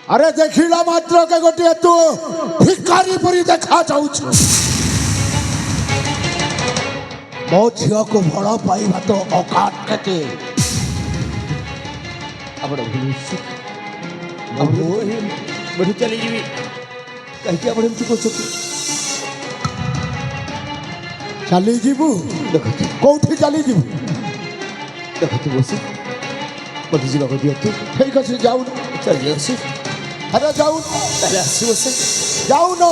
अरे देखिला मात्र के गोटे तू भिखारी परी देखा जाउछ मो झियो को भड़ पाइबा तो औकात केते आपण भूलुछि अब बढी चली जीवी कहि के आपण को चकी चली जीवु देखत कोठी चली जीवु देखत बसी मत जीवा को दिया तू ठीक अछि जाऊ चल जसी अरे जाऊ पहले आसी बसे जाऊ न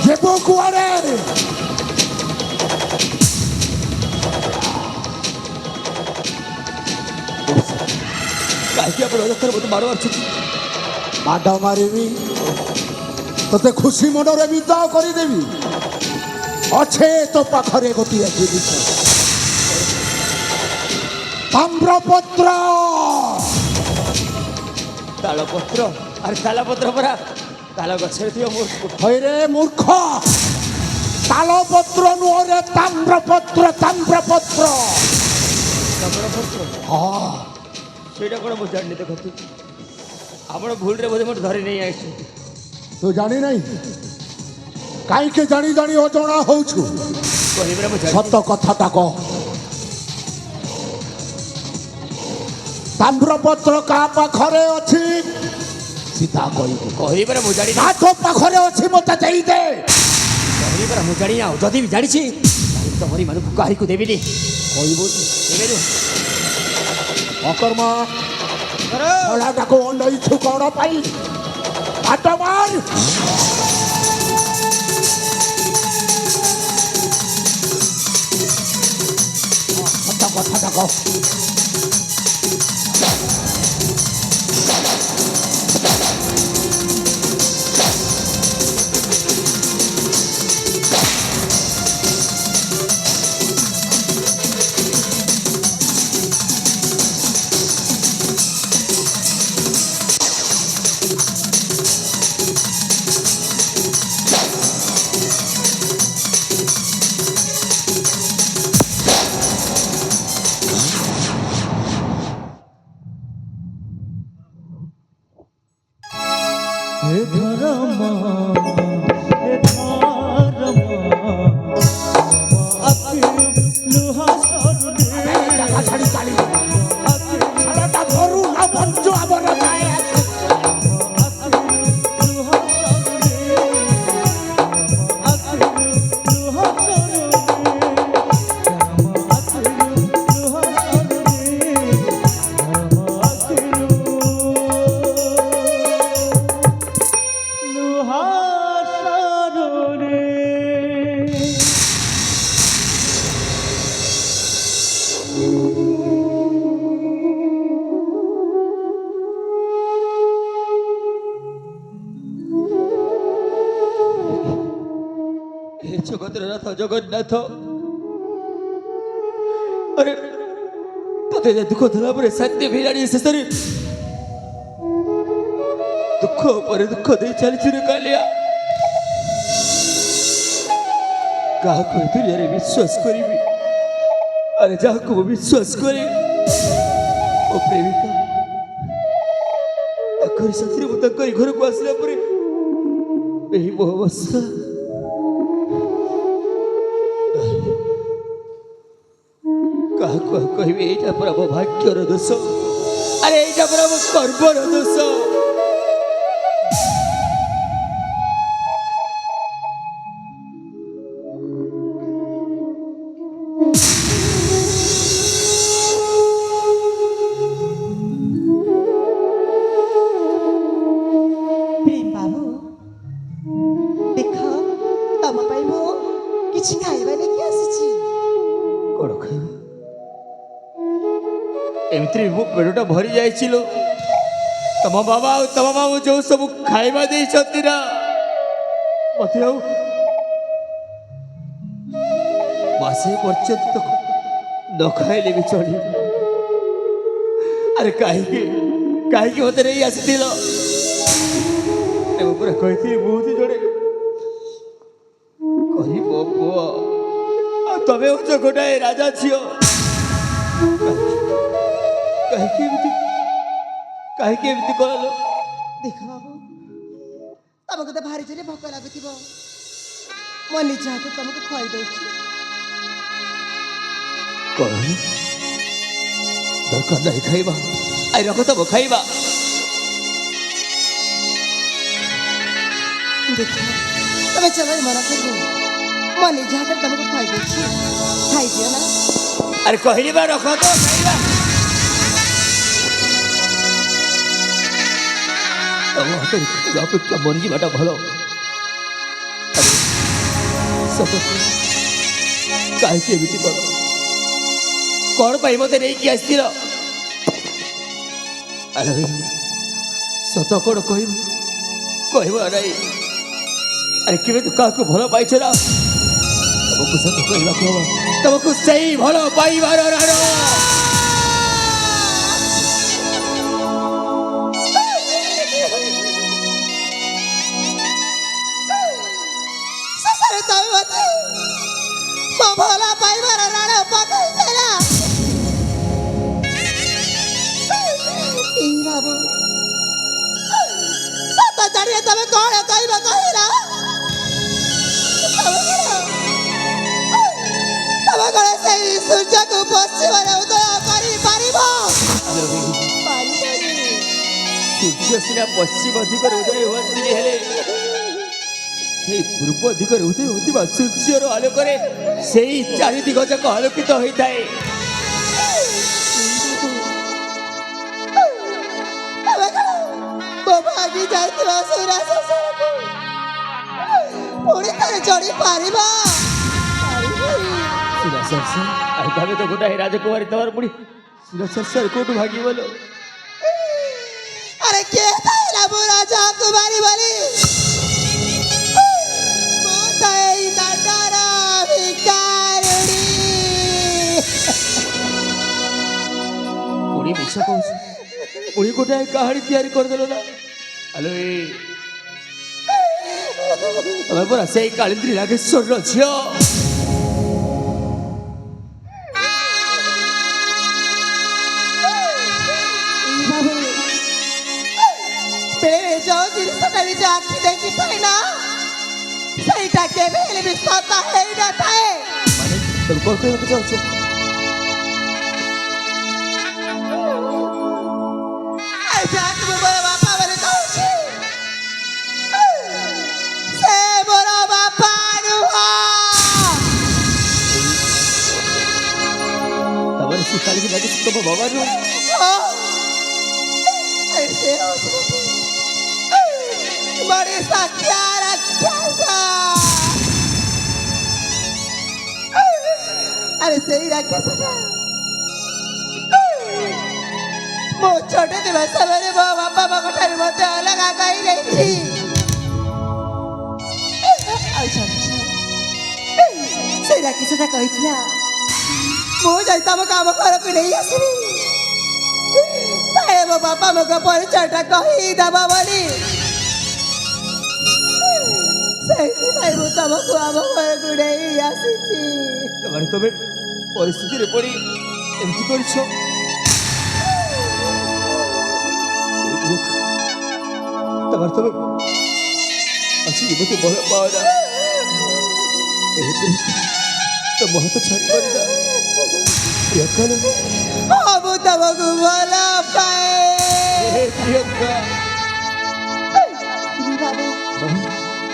जेबो कुआरे काय की आपण डॉक्टर मत मारो अछि माडा मारिबी तते खुशी मनरे विदा करी देबी अच्छे तो पाखरे गोटी जिनिस ताम्रपत्र तालपत्र अरे तालपत्र परा ताल गछरे थियो हैरे मूर्ख तालपत्र नुरे ताम्रपत्र ताम्रपत्र ताम्रपत्र हाँ सेटा कोन मु जानि देखत आपण भूल रे बोधे मत धरि नहीं आइछ तू जानी नहीं काई के जानी जानी अजणा होछु कहिबरे मु जानि सत कथाटा कह ताम्रपत्र का पाखरे अछि सीता कहिबरे मु जानि ना तो पाखरे अछि मते देई दे कहिबरे मु जानि आ जदी भी जानि छी तमरी मानु काहि को देबिनी कहिबो देबेनु अकर्मा छड़ाटा को अंडई छु कोन पाई आटमार सत कथाटा कह जगन्नाथ जगन्नाथ अरे तते दुख धला पर सत्य भिराणी शेषरे दुख पर दुख दे चली रे कालिया का को दुनिया रे विश्वास करिबी अरे जा को विश्वास करे ओ प्रेमिका अखरी सत्री मुता करी घर को आसला परे एही मोहवसा कहबे एटा प्रभु भाग्यर दोष अरे एटा प्रभु कर्मर दोष प्रेम बाबू देख तम पाई मो किछि खाइबा लेके आसीछि कोन खाइबा एमत्री वो पेटटा भरी जाइछिलो तम बाबा तम मामू जो सब खाइबा दे छतिरा मते आउ मासे पर्यंत न खाइले भी चली अरे काहे मते नहीं आसीथिलो ए ऊपर कहथि बहुत जोड़े कहि बो आ ତମେ ହଉଛ ଗୋଟାଏ ରାଜା ଝିଅ। କାହିଁକି ଏମିତି କଲ? ଦେଖ ବାବୁ ତମକୁ ତ ଭାରି ଜୋରେ ଭୋକ ଲାଗୁଥିବ, ମୋ ନିଜ ହାତ ତମକୁ ଖୁଆଇ ଦଉଛି। କଣ ଦରକାର ନାହିଁ ଖାଇବା, ଆଇ ରଖ ତମ ଖାଇବା। ଦେଖ ତମେ ଚलो ମନା କରିବ, ମୋ ନିଜ ହାତରେ ତମକୁ ଖୁଆଇ ଦଉଛି, ଖାଇଦିଅ ନା। ଆରେ କହିଲି ବା ରଖ ତ ଖାଇବା। ତମ ହାତରେ ଖାଇବା ଅପେକ୍ଷା ମରିଯିବାଟା ଭଲ। କାହିଁକି ଏମିତି କର? କଣ ପାଇଁ ମତେ ନେଇକି ଆସିଥିଲ? ଆରେ ସତ କଣ କହିବ ନାହିଁ? ଆରେ କେମିତି କାହାକୁ ଭଲ ପାଇଛ ନା? ତମକୁ ସତ କହିବାକୁ ହବ, ତମକୁ ସେଇ ଭଲ ପାଇବାର ରାଣ। ଶେଷରେ ତମେ ମତେ ମୋ ଭଲ ପାଇବାର ରାଣ ପକାଇଦେଲ। ଏଇ ବାବୁ ସତ ଜାଣିଲେ ତମେ କଣ କହିବ କହିଲ? ତମେ କଣ ସେଇ ସୂର୍ଯ୍ୟକୁ ପଶ୍ଚିମରେ ଉଦୟ କରିପାରିବ? ସୂର୍ଯ୍ୟ ସିନା ପଶ୍ଚିମ ଦିଗରେ ଉଦୟ ହୁଅନ୍ତି, ହେଲେ ସେଇ ପୂର୍ବ ଦିଗରେ ଉଦୟ ହେଉଥିବା ସୂର୍ଯ୍ୟର ଆଲୋକରେ ସେଇ ଚାରି ଦିଗ ଯାକ ଆଲୋକିତ ହୋଇଥାଏ। ଭାଗି ଯାଇଥିବା ସୁରା ସଂସାରକୁ ପୁଣି ଥରେ ଚଢି ପାରିବ? ତମେ ତ ଗୋଟାଏ ରାଜକୁମାରୀ, ତମର ପୁଣି ସୁର ସଂସାର କୋଉଠୁ ଭାଗିବଲ? ଆରେ କିଏ କହିଲା ମୁଁ ରାଜକୁମାରୀ ବୋଲି? ମୁଁ ତ ଏଇ ଦାଣ୍ଡର ଭିକାରୁଣୀ। ପୁଣି ମିଛ କହୁଛୁ, ପୁଣି ଗୋଟାଏ କାହାଣୀ ତିଆରି କରିଦେଲ ନା? ଆଲୋ ତମେ ପରା ସେଇ କାଳିନ୍ଦ୍ରୀ ନାଗେଶ୍ୱରର ଝିଅ। ବେଳେ ଯୋଉ ଜିନିଷଟା ନିଜ ଆଖି ଦେଖିଥାଏ ନା, ସେଇଟା କେବେ ହେଲେ ବି ସତ ହେଇନଥାଏ। ତମେ କଣ କହିବାକୁ ଚାହୁଁଛ? ଯାହାକୁ ମୁଁ ମୋର ବାପା ବୋଲି କହୁଛି, ସେ ମୋର ବାପା ନୁହଁ। ତମର ସେ କାଳିନ୍ଦୀ ନାଗେଶ୍ୱର ତମ ବାବା ନୁହଁ? ସେ ହଉଛି ବଡି ସାକ୍ଷା ରାକ୍ଷସ। ଆରେ ସେଇ ରାକ୍ଷସଟା ମୋ ଛୋଟ ଥିବା ସମୟରେ ମୋ ବାପା ମାଙ୍କ ଠାରୁ ମତେ ଅଲଗା କହିଦେଇଛି। ଆଉ ସେଇ ରାକ୍ଷସଟା କହିଥିଲା ମୁଁ ଯାଇ ତମ କାମ ଘରକୁ ନେଇ ଆସିବି, ମୋ ବାପା ମାଙ୍କ ପରିଚୟଟା କହିଦେବ ବୋଲି। ସେଇଥିପାଇଁ ମୁଁ ତମକୁ ଆମ ଘରକୁ ନେଇ ଆସିଛି। ତମେ ପରିସ୍ଥିତିରେ ପଡି ଏମିତି କରିଛ? ତମେ ଆଜି ମତେ ଭଲ ପାଅ ନା? ତମ ହାତ ଛାଡ଼ି କରିନା। ମୁଁ ତମକୁ ଭଲ ପାଏ।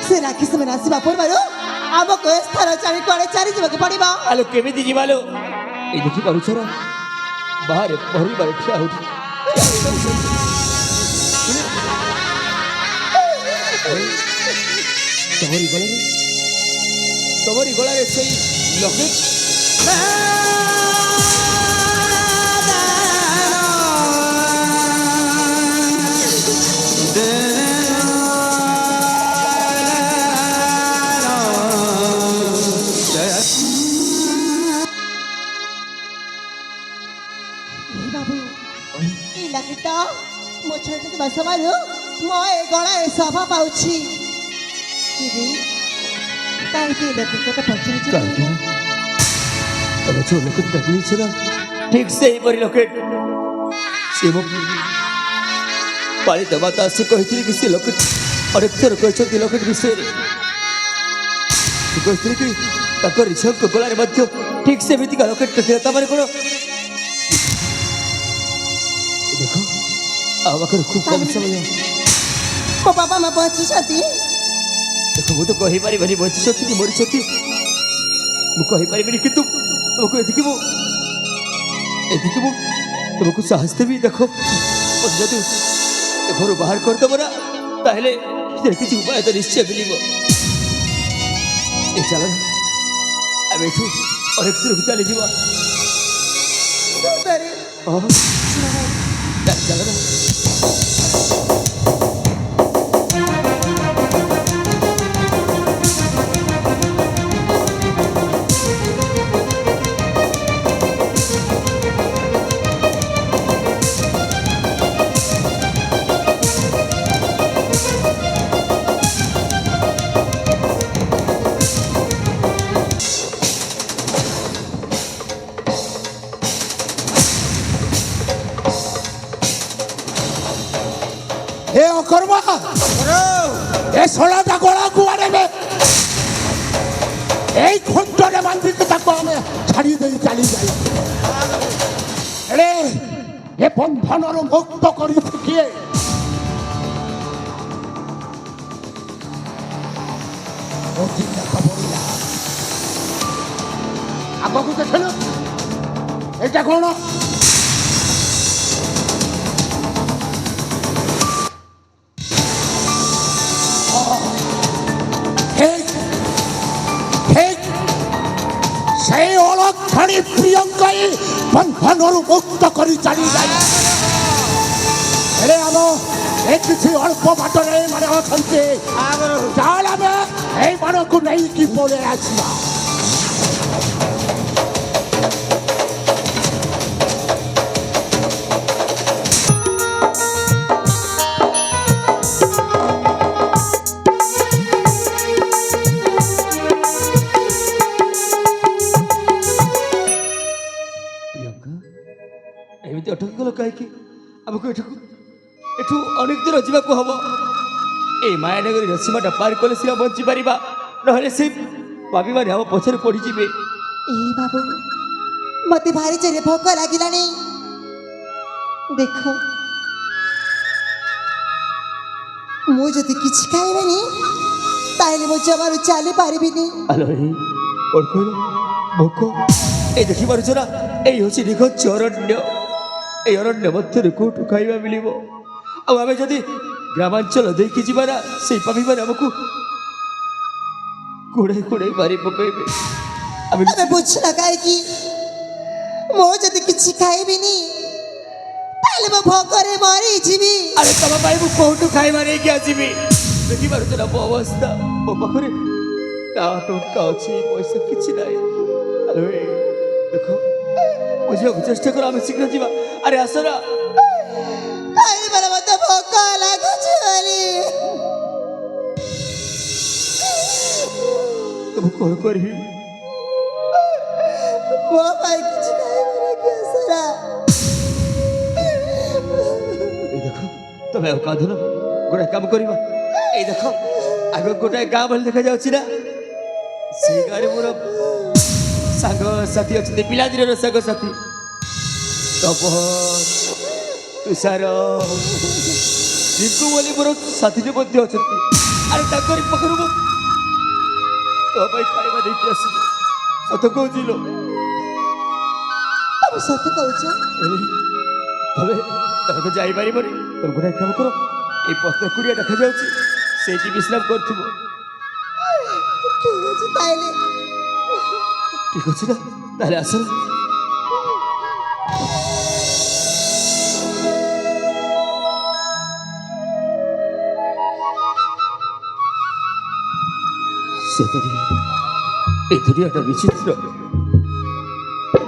ସେ ରାକ୍ଷସ ମାନେ ଆସିବା ପୂର୍ବରୁ ଆମକୁ ଏ ସ୍ଥାନ ଛାଡ଼ି କୁଆଡ଼େ ଚାଲିଯିବାକୁ ପଡ଼ିବ। ଆଲୋ କେମିତି ଯିବାଲୋ? ଏଇ ଦେଖି ପାରୁଛ ନା, ବାହାରେ ପରିବାର ଠିଆ ହଉଛି। ତମରି ଗଳାରେ ସେଇ ଲକେଟ। ମୋ ଛୋଟ ଥିବା ସମୟରୁ ମୋ ଏ ଗଳାରେ ଶୋଭା ପାଉଛି। କାହିଁକି ପଚାରୁଛି? ତମେ ଯୋଉ ଲୋକଟା କିଣିଛ ନା ଠିକ ସେଇପରି ଲୋକେଟ ସେ ମୋ ପାଳିତ ମାତା ଆସି କହିଥିଲି କି ସେ ଲୋକେଟ ଅନେକ ଥର କହିଛନ୍ତି ଲୋକେଟ ବିଷୟରେ ସେ କହିଥିଲେ କି ତାଙ୍କର ଝିଅଙ୍କ ଗଳାରେ ମଧ୍ୟ ଠିକ ସେମିତିକା ଲୋକେଟଟା ଥିଲା ତାମାନେ କ'ଣ ଦେଖ ଆଉ ପାଖରେ ଖୁବ କମ ସମୟ ମୋ ବାପା ମା ବଞ୍ଚିଛନ୍ତି ଦେଖ ମୁଁ ତ କହିପାରିବିନି ବଞ୍ଚିଛନ୍ତି କି ମରିଛନ୍ତି ମୁଁ କହିପାରିବିନି କିନ୍ତୁ ତୁମକୁ ଏତିକି ମୁଁ ତୁମକୁ ସାହସ ଦେବି ଦେଖ ଯଦି ଏ ଘରୁ ବାହାର କରିଦେବ ନା ତାହେଲେ କିଛି ଉପାୟ ତ ନିଶ୍ଚୟ ମିଳିବ ଏ ଚାଲ ଆମେ ଏଠୁ ଅନେକ ଦୂରକୁ ଚାଲିଯିବା ସତରେ ଚାଲ ନା এ অকর্মা এ সোলাটা গোড়া কুয়ারে বে এই ঘন্টরে বান্ধিকে তাকে আমি ছাড়িয়ে দেই চালিয়ে যাই এরে এ বন্ধনর মুক্ত করি শিখিয়ে আগুক দেখেন এটা কোন সেই অলক্ষণী প্রিয়ঙ্কাই বন্ধনରୁ ମୁକ୍ତ କରି ଚାଲି ଯାଇ ହେଲେ ଆମ ଏ କିଛି ଅଳ୍ପ ବାଟରେ ଏମାନେ ଅଛନ୍ତି ଚାଲ ଆମେ ଏଇମାନଙ୍କୁ ନେଇକି ପଳେଇ ଆସିବା ଏମିତି ଅଟକି ଗଲ କାହିଁକି ଆମକୁ ଏଠୁ ଅନେକ ଦୂର ଯିବାକୁ ହବ ଏଇ ମାୟାନଗରୀ ସୀମାଟା ପାର କଲେ ସିନା ବଞ୍ଚିପାରିବା ନହେଲେ ସେ ଭାବିମାନେ ଆମ ପଛରେ ପଡ଼ିଯିବେ ଏ ବାବୁ ମତେ ଭାରି ଜୋରେ ଭୋକ ଲାଗିଲାଣି ଦେଖ ମୁଁ ଯଦି କିଛି ଖାଇବିନି ତାହେଲେ ମୁଁ ଜମାରୁ ଚାଲି ପାରିବିନି ଆଲୋ କ'ଣ କହିଲ ଭୋକ এই ଦେଖିପାରୁଛ ନା ଏଇ ହେଉଛି ନିଖୋଜ ଅରଣ୍ୟ এই ଅରଣ୍ୟ ମଧ୍ୟରେ କୋଉଠୁ ଖାଇବା ମିଳିବ ଆଉ ଆମେ ଯଦି ଗ୍ରାମାଞ୍ଚଳ ଦେଇକି ଯିବା ନା ସେଇ ପାପୀମାନେ ଆମକୁ କୁଡ଼େଇ ମାରି ପକାଇବେ ତମେ ବୁଝୁନ କାହିଁକି ମୁଁ ଯଦି କିଛି ଖାଇବିନି ତାହେଲେ ମୋ ଭୋକରେ ମରିଯିବି ଆରେ ତମ ପାଇଁ ମୁଁ କୋଉଠୁ ଖାଇବା ନେଇକି ଆସିବି ଦେଖିପାରୁଛ ନା ମୋ ଅବସ୍ଥା ମୋ ପାଖରେ ନା ଟଙ୍କା ଅଛି ପଇସା କିଛି ନାହିଁ ଆରେ ଦେଖ ବୁଝିବାକୁ ଚେଷ୍ଟା କର ଆମେ ଶୀଘ୍ର ଯିବା ଆରେ ଆସ ନା ଖାଇବାର ମତେ ଭୋକ ଲାଗୁଛି ବୋଲି ମୁଁ କ'ଣ କରିବି ମୋ ପାଇଁ କିଛି ଖାଇବାର କି ଆସରା এই দেখো ତମେ ଆଉ କାঁଦୁନ ଗୋଟାଏ କାମ କରିବା ଏଇ ଦେଖ ଆଗ ଗୋଟାଏ ଗାଁ ଭଳି ଦେଖାଯାଉଛି ନା ସେଇ ଗାଁରେ ମୋର ସାଙ୍ଗସାଥି ଅଛନ୍ତି ପିଲାଦିନର ସାଙ୍ଗସାଥି ତପନ ତୁଷାର ରିଙ୍କୁ ବୋଲି ମୋର ସାଥୀରେ ମଧ୍ୟ ଅଛନ୍ତି ଆରେ ତାଙ୍କରି ପାଖରୁ ମୁଁ ତୋ ପାଇଁ ଖାଇବା ଦେଇକି ଆସିଲି ସତ କହୁଛି ଲୋ ତମେ ସତ କହୁଛ ତମେ ତ ଯାଇପାରିବନି ତମେ ଗୋଟାଏ କାମ କର এই ପତ୍ର କୁଡ଼ିଆ ଦେଖାଯାଉଛି ସେଇଠି ବିଶ୍ରାମ କରୁଥିବ ଠିକ ଅଛି ତାହେଲେ ঠিক আছে না তাহলে আসল এই দুনিয়াটা বিচিত্র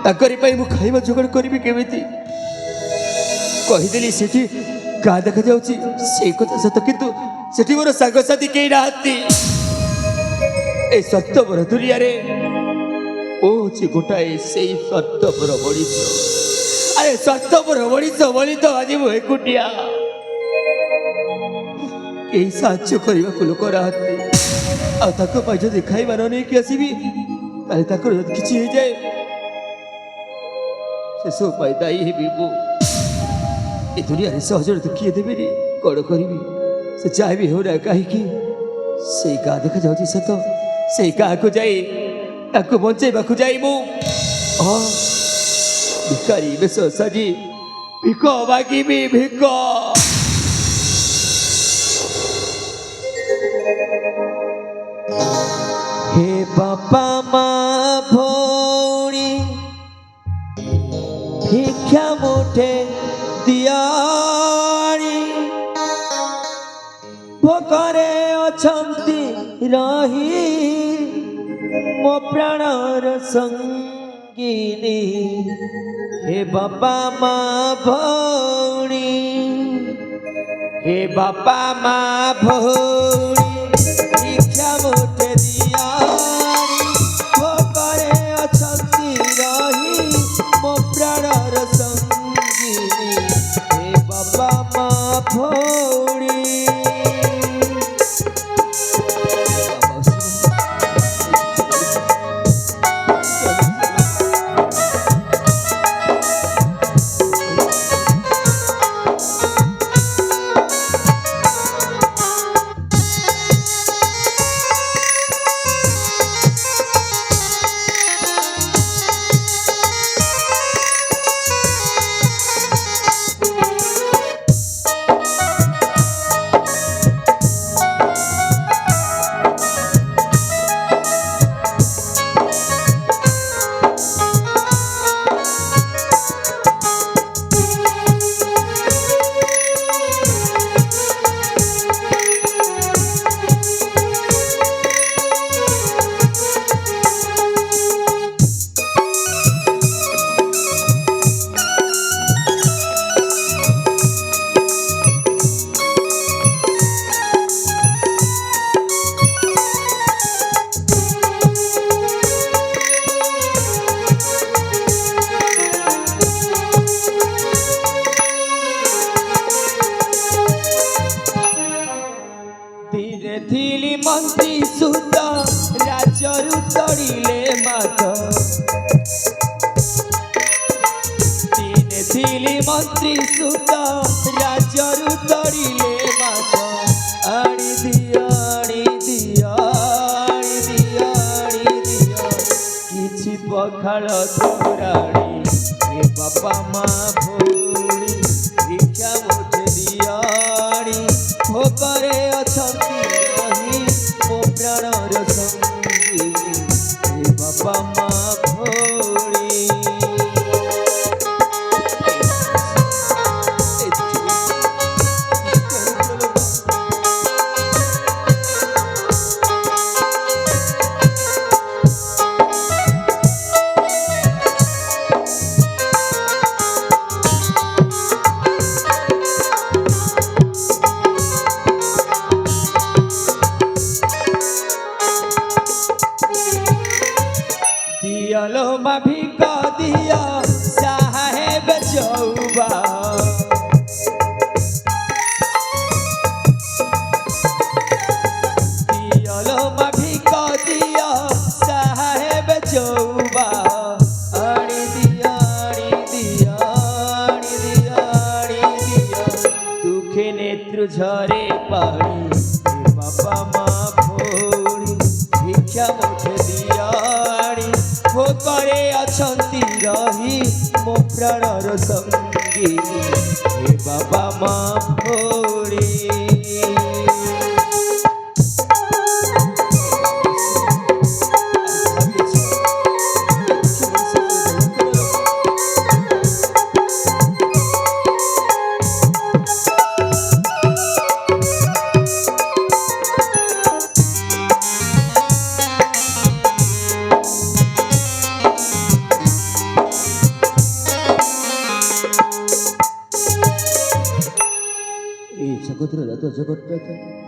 ତାଙ୍କରି ପାଇଁ ମୁଁ ଖାଇବା ଯୋଗାଡ଼ କରିବି କେମିତି କହିଦେଲି ସେଠି ଗାଁ ଦେଖାଯାଉଛି ସେଇ କଥା ସତ କିନ୍ତୁ ସେଠି ମୋର ସାଙ୍ଗସାଥି କେହି ନାହାନ୍ତି এই ସତ୍ୟବର ଦୁନିଆରେ ଓ ଯେ ଗୋଟାଏ ସେଇ ସ୍ୱାର୍ଥପର ମଣିଷ। ଆରେ ସ୍ୱାର୍ଥପର ମଣିଷ ବୋଲି ତ ଆଜି ମୁଁ ଏକୁଟିଆ। କେହି ସାହାଯ୍ୟ କରିବାକୁ ଲୋକ ନାହାନ୍ତି। ଆଉ ତାଙ୍କ ପାଇଁ ଯଦି ଖାଇବା ନ ନେଇକି ଆସିବି ତାହେଲେ ତାଙ୍କର ଯଦି କିଛି ହେଇଯାଏ ସେସବୁ ପାଇଁ ଦାୟୀ ହେବି ମୁଁ। ଏ ଦୁନିଆରେ ସହଜରେ ତ କିଏ ଦେବେନି, କ'ଣ କରିବି? ସେ ଯାହା ବି ହେଉନା କାହିଁକି ସେଇ ଗାଁ ଦେଖାଯାଉଛି ସତ, ସେଇ ଗାଁକୁ ଯାଇ ତାକୁ ବଞ୍ଚେଇବାକୁ ଯାଇ ମୁଁ ଭିକାରୀ ବେଶ ସାଜି ଭିକ ମାଗିବି ଭିକ। ହେ ବାପା ମା ଭଉଣୀ ଭିକ୍ଷା ମୁଠେ ଦିଆଣି, ଭୋକରେ ଅଛନ୍ତି ରହି ମୋ ପ୍ରାଣର ସଙ୍ଗିନୀ। ହେ ବାପା ମା ଭଉଣୀ, ହେ ବାପା ମା ଭଉଣୀ ଭିକ୍ଷା ମୁଠେ ଦିଆଣି, ଭୋକରେ ଅଛନ୍ତି ରହି ମୋ ପ୍ରାଣର ସଙ୍ଗିନୀ। ହେ ବାପା ମା ଭଉଣୀ। ମନ୍ତ୍ରୀ ସୁତ ରାଜରୁ ତଡ଼ିଲେ ମାତ, ଦିନେ ଥିଲି ମନ୍ତ୍ରୀ ସୁତ ରାଜରୁ ତଡ଼ିଲେ ମାତ। ଆଣି ଦିଅ ଆଣି ଦିଅ ଆଣି ଦିଅ ଆଣି ଦିଅ କିଛି ପଖାଳ ତୋରାଣି। ହେ ବାପା ମା ଭଉଣୀ ଭିକ୍ଷା ମୁଠେ ଦିଆଣି, ଭୋକରେ ଅଛନ୍ତି ରହି ମୋ ପ୍ରାଣର ସଙ୍ଗିନୀ। ହେ ବାପା ମା ଭଉଣୀ। दियलो मा भिक दिया साहेब चौबा, दियलो मा भिक दिया साहेब चौबा। आनी दिया आनी दिया आनी दिया आनी दिया दुखे नेत्र झरे पानी। हे बापा मा भौणी भिक्षा मुठे दियाणी, भोकरे अछंती रही मो प्राणर संगीनी। हे बाबा मा भौणी। जगत जगन्नाथ